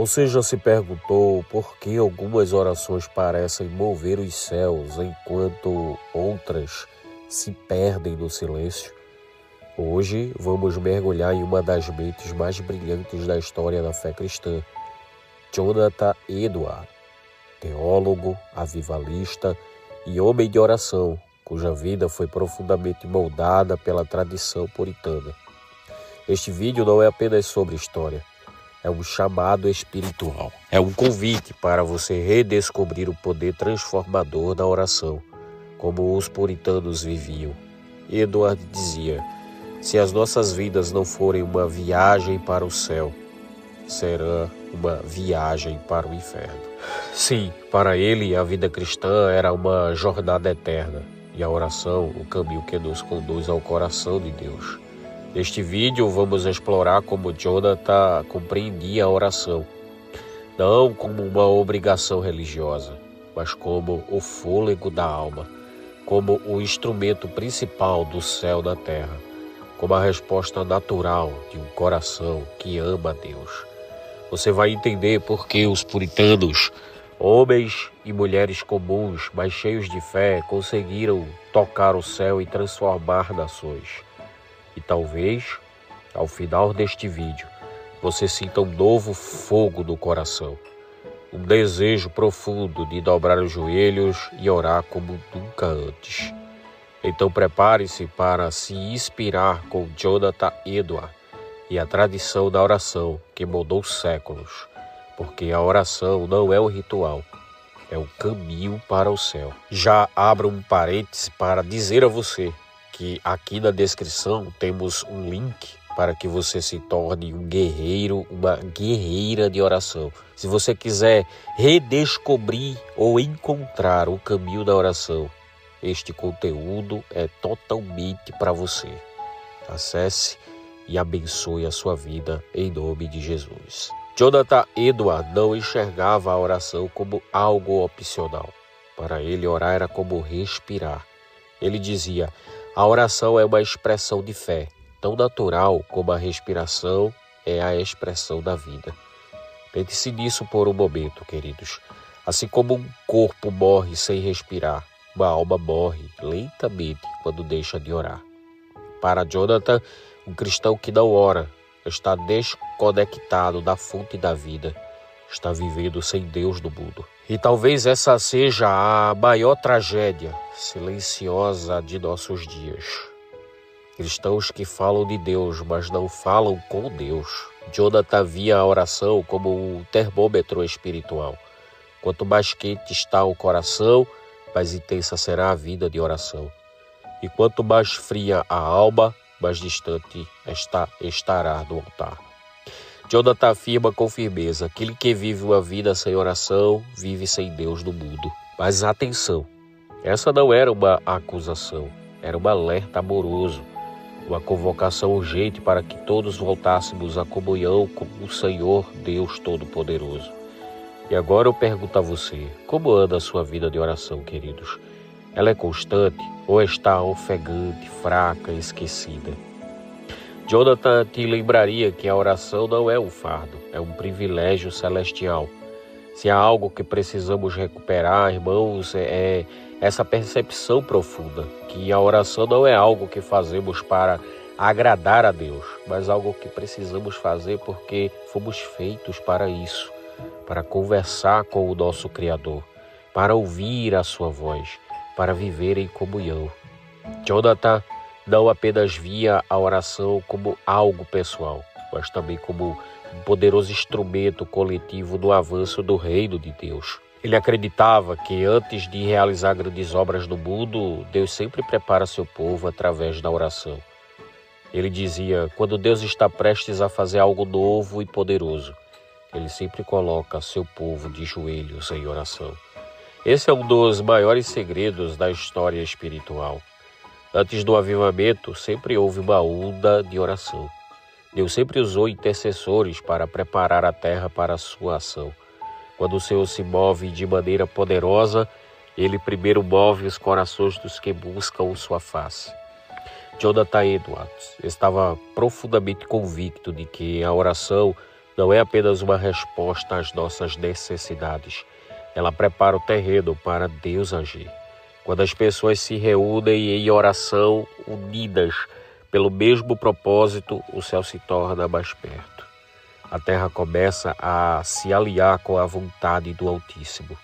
Você já se perguntou por que algumas orações parecem mover os céus enquanto outras se perdem no silêncio? Hoje vamos mergulhar em uma das mentes mais brilhantes da história da fé cristã, Jonathan Edwards, teólogo, avivalista e homem de oração, cuja vida foi profundamente moldada pela tradição puritana. Este vídeo não é apenas sobre história, é um chamado espiritual. É um convite para você redescobrir o poder transformador da oração, como os puritanos viviam. Edward dizia: se as nossas vidas não forem uma viagem para o céu, será uma viagem para o inferno. Sim, para ele a vida cristã era uma jornada eterna e a oração, o caminho que nos conduz ao coração de Deus. Neste vídeo vamos explorar como Jonathan compreendia a oração, não como uma obrigação religiosa, mas como o fôlego da alma, como o instrumento principal do céu na terra, como a resposta natural de um coração que ama a Deus. Você vai entender por que os puritanos, homens e mulheres comuns, mas cheios de fé, conseguiram tocar o céu e transformar nações. E talvez, ao final deste vídeo, você sinta um novo fogo no coração, um desejo profundo de dobrar os joelhos e orar como nunca antes. Então prepare-se para se inspirar com Jonathan Edwards e a tradição da oração que mudou séculos, porque a oração não é um ritual, é um caminho para o céu. Já abro um parêntese para dizer a você que aqui na descrição temos um link para que você se torne um guerreiro, uma guerreira de oração. Se você quiser redescobrir ou encontrar o caminho da oração, este conteúdo é totalmente para você. Acesse e abençoe a sua vida em nome de Jesus. Jonathan Edwards não enxergava a oração como algo opcional. Para ele, orar era como respirar. Ele dizia: a oração é uma expressão de fé, tão natural como a respiração é a expressão da vida. Pense nisso por um momento, queridos. Assim como um corpo morre sem respirar, uma alma morre lentamente quando deixa de orar. Para Jonathan, um cristão que não ora está desconectado da fonte da vida, está vivendo sem Deus no mundo. E talvez essa seja a maior tragédia silenciosa de nossos dias. Cristãos que falam de Deus, mas não falam com Deus. Jonathan via a oração como um termômetro espiritual. Quanto mais quente está o coração, mais intensa será a vida de oração. E quanto mais fria a alma, mais distante estará do altar. Jonathan afirma com firmeza: aquele que vive uma vida sem oração, vive sem Deus no mundo. Mas atenção, essa não era uma acusação, era um alerta amoroso, uma convocação urgente para que todos voltássemos à comunhão com o Senhor Deus Todo-Poderoso. E agora eu pergunto a você: como anda a sua vida de oração, queridos? Ela é constante ou está ofegante, fraca, esquecida? Jonathan te lembraria que a oração não é um fardo, é um privilégio celestial. Se há algo que precisamos recuperar, irmãos, é essa percepção profunda, que a oração não é algo que fazemos para agradar a Deus, mas algo que precisamos fazer porque fomos feitos para isso, para conversar com o nosso Criador, para ouvir a sua voz, para viver em comunhão. Jonathan não apenas via a oração como algo pessoal, mas também como um poderoso instrumento coletivo no avanço do reino de Deus. Ele acreditava que antes de realizar grandes obras no mundo, Deus sempre prepara seu povo através da oração. Ele dizia: quando Deus está prestes a fazer algo novo e poderoso, Ele sempre coloca seu povo de joelhos em oração. Esse é um dos maiores segredos da história espiritual. Antes do avivamento, sempre houve uma onda de oração. Deus sempre usou intercessores para preparar a terra para a sua ação. Quando o Senhor se move de maneira poderosa, Ele primeiro move os corações dos que buscam sua face. Jonathan Edwards estava profundamente convicto de que a oração não é apenas uma resposta às nossas necessidades. Ela prepara o terreno para Deus agir. Quando as pessoas se reúnem em oração, unidas pelo mesmo propósito, o céu se torna mais perto. A terra começa a se aliar com a vontade do Altíssimo.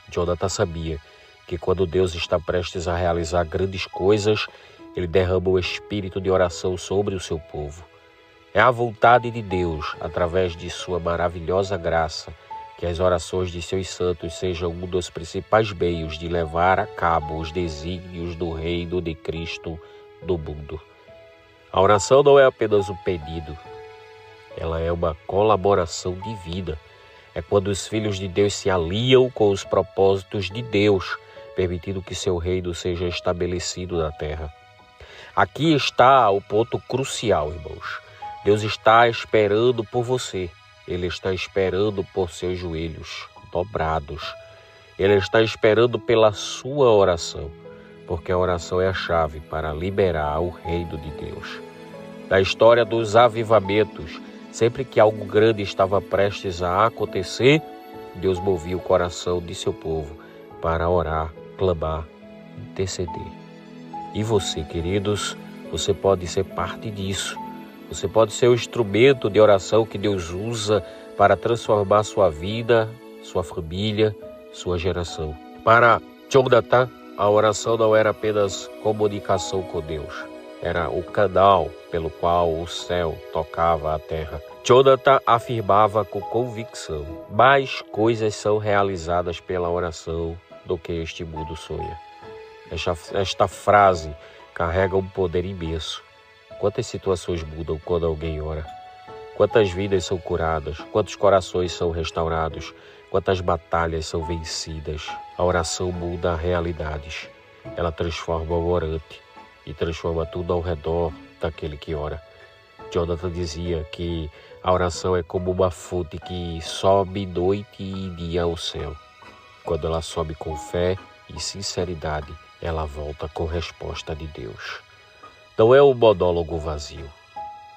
Jonathan sabia que quando Deus está prestes a realizar grandes coisas, ele derrama o espírito de oração sobre o seu povo. É a vontade de Deus, através de sua maravilhosa graça, que as orações de seus santos sejam um dos principais meios de levar a cabo os desígnios do reino de Cristo no mundo. A oração não é apenas um pedido, ela é uma colaboração divina. É quando os filhos de Deus se aliam com os propósitos de Deus, permitindo que seu reino seja estabelecido na terra. Aqui está o ponto crucial, irmãos. Deus está esperando por você. Ele está esperando por seus joelhos dobrados. Ele está esperando pela sua oração, porque a oração é a chave para liberar o reino de Deus. Na história dos avivamentos, sempre que algo grande estava prestes a acontecer, Deus movia o coração de seu povo para orar, clamar, interceder. E você, queridos, você pode ser parte disso. Você pode ser o instrumento de oração que Deus usa para transformar sua vida, sua família, sua geração. Para Jonathan, a oração não era apenas comunicação com Deus. Era o canal pelo qual o céu tocava a terra. Jonathan afirmava com convicção: mais coisas são realizadas pela oração do que este mundo sonha. Esta frase carrega um poder imenso. Quantas situações mudam quando alguém ora? Quantas vidas são curadas? Quantos corações são restaurados? Quantas batalhas são vencidas? A oração muda realidades. Ela transforma o orante e transforma tudo ao redor daquele que ora. Jonathan dizia que a oração é como uma fonte que sobe noite e dia ao céu. Quando ela sobe com fé e sinceridade, ela volta com resposta de Deus. Não é um monólogo vazio,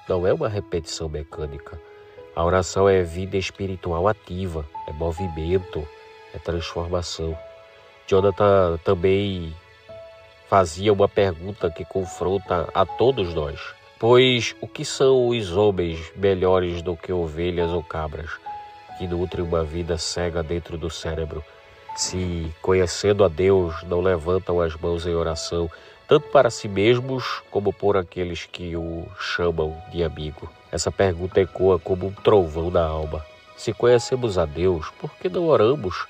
não é uma repetição mecânica. A oração é vida espiritual ativa, é movimento, é transformação. Jonathan também fazia uma pergunta que confronta a todos nós. Pois o que são os homens melhores do que ovelhas ou cabras, que nutrem uma vida cega dentro do cérebro, se, conhecendo a Deus, não levantam as mãos em oração, tanto para si mesmos como por aqueles que o chamam de amigo? Essa pergunta ecoa como um trovão na alma. Se conhecemos a Deus, por que não oramos?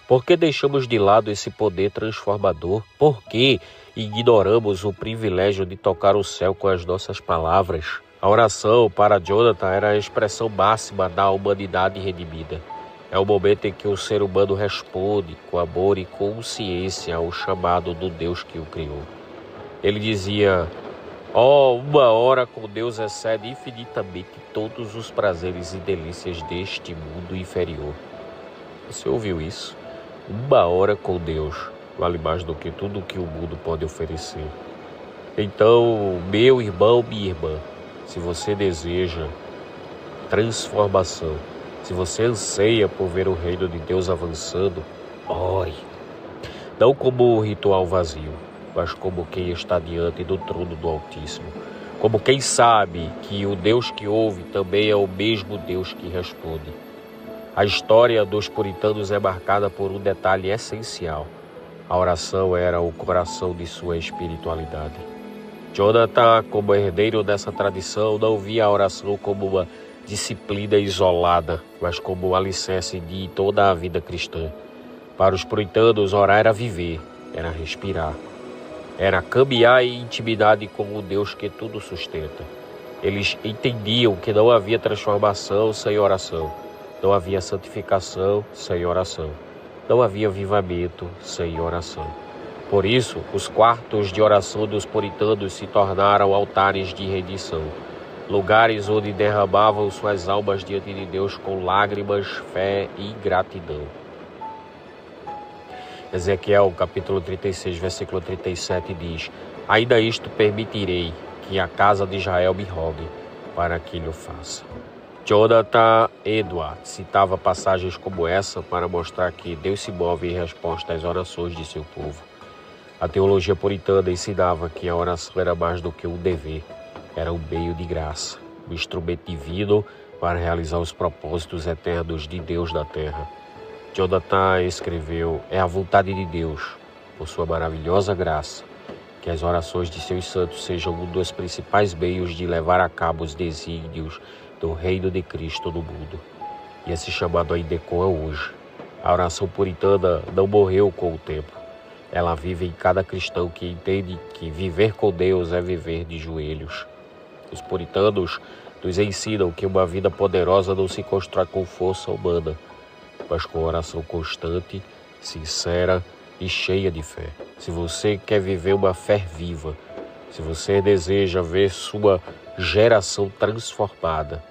Por que deixamos de lado esse poder transformador? Por que ignoramos o privilégio de tocar o céu com as nossas palavras? A oração para Jonathan era a expressão máxima da humanidade redimida. É o momento em que o ser humano responde com amor e consciência ao chamado do Deus que o criou. Ele dizia: uma hora com Deus excede infinitamente todos os prazeres e delícias deste mundo inferior. Você ouviu isso? Uma hora com Deus vale mais do que tudo que o mundo pode oferecer. Então, meu irmão, minha irmã, se você deseja transformação, se você anseia por ver o reino de Deus avançando, ore. Não como um ritual vazio, mas como quem está diante do trono do Altíssimo. Como quem sabe que o Deus que ouve também é o mesmo Deus que responde. A história dos puritanos é marcada por um detalhe essencial. A oração era o coração de sua espiritualidade. Jonathan, como herdeiro dessa tradição, não via a oração como uma disciplina isolada, mas como o alicerce de toda a vida cristã. Para os puritanos, orar era viver, era respirar, era caminhar em intimidade com o Deus que tudo sustenta. Eles entendiam que não havia transformação sem oração, não havia santificação sem oração, não havia avivamento sem oração. Por isso, os quartos de oração dos puritanos se tornaram altares de rendição, lugares onde derramavam suas almas diante de Deus com lágrimas, fé e gratidão. Ezequiel, capítulo 36, versículo 37 diz: ainda isto permitirei, que a casa de Israel me rogue, para que lhe faça. Jonathan Edwards citava passagens como essa para mostrar que Deus se move em resposta às orações de seu povo. A teologia puritana ensinava que a oração era mais do que um dever, era um meio de graça, um instrumento divino para realizar os propósitos eternos de Deus na terra. Jonathan escreveu: é a vontade de Deus, por sua maravilhosa graça, que as orações de seus santos sejam um dos principais meios de levar a cabo os desígnios do reino de Cristo no mundo. E esse chamado ainda ecoa hoje. A oração puritana não morreu com o tempo. Ela vive em cada cristão que entende que viver com Deus é viver de joelhos. Os puritanos nos ensinam que uma vida poderosa não se constrói com força humana, mas com oração constante, sincera e cheia de fé. Se você quer viver uma fé viva, se você deseja ver sua geração transformada,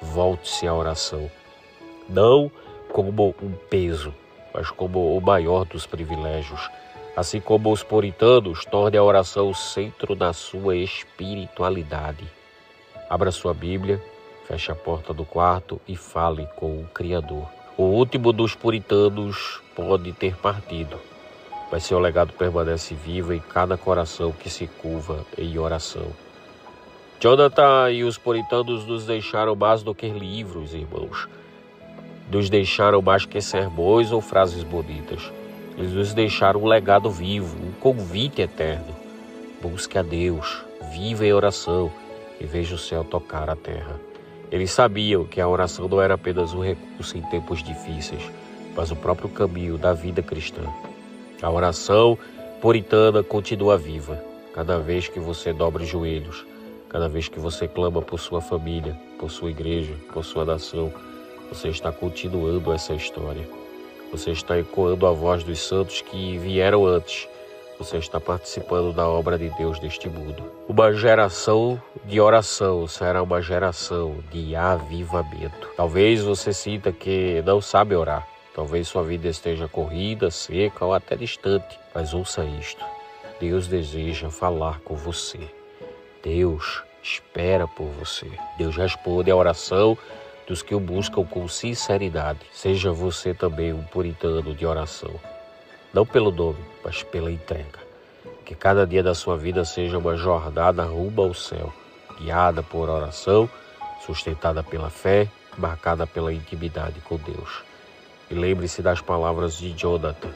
volte-se à oração. Não como um peso, mas como o maior dos privilégios. Assim como os puritanos, torne a oração o centro da sua espiritualidade. Abra sua Bíblia, feche a porta do quarto e fale com o Criador. O último dos puritanos pode ter partido, mas seu legado permanece vivo em cada coração que se curva em oração. Jonathan e os puritanos nos deixaram mais do que livros, irmãos. Nos deixaram mais que sermões ou frases bonitas. Eles nos deixaram um legado vivo, um convite eterno. Busque a Deus, viva em oração e veja o céu tocar a terra. Eles sabiam que a oração não era apenas um recurso em tempos difíceis, mas o próprio caminho da vida cristã. A oração puritana continua viva, cada vez que você dobra os joelhos, cada vez que você clama por sua família, por sua igreja, por sua nação. Você está continuando essa história. Você está ecoando a voz dos santos que vieram antes. Você está participando da obra de Deus neste mundo. Uma geração de oração será uma geração de avivamento. Talvez você sinta que não sabe orar. Talvez sua vida esteja corrida, seca ou até distante. Mas ouça isto. Deus deseja falar com você. Deus espera por você. Deus responde à oração dos que o buscam com sinceridade. Seja você também um puritano de oração. Não pelo nome, mas pela entrega. Que cada dia da sua vida seja uma jornada rumo ao céu, guiada por oração, sustentada pela fé, marcada pela intimidade com Deus. E lembre-se das palavras de Jonathan.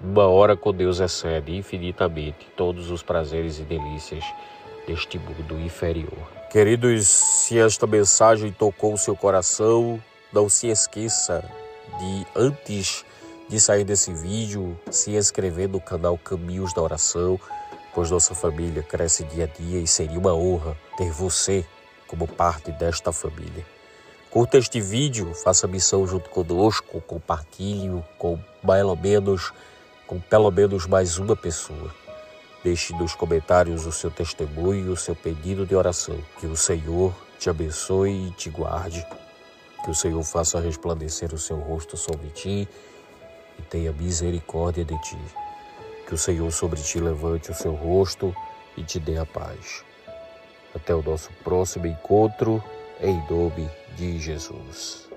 Uma hora com Deus excede infinitamente todos os prazeres e delícias deste mundo inferior. Queridos, se esta mensagem tocou o seu coração, não se esqueça de, antes de sair desse vídeo, se inscrever no canal Caminhos da Oração, pois nossa família cresce dia a dia e seria uma honra ter você como parte desta família. Curta este vídeo, faça a missão junto conosco, compartilhe com pelo menos mais uma pessoa. Deixe nos comentários o seu testemunho e o seu pedido de oração. Que o Senhor te abençoe e te guarde. Que o Senhor faça resplandecer o seu rosto sobre ti e tenha misericórdia de ti. Que o Senhor sobre ti levante o seu rosto e te dê a paz. Até o nosso próximo encontro, em nome de Jesus.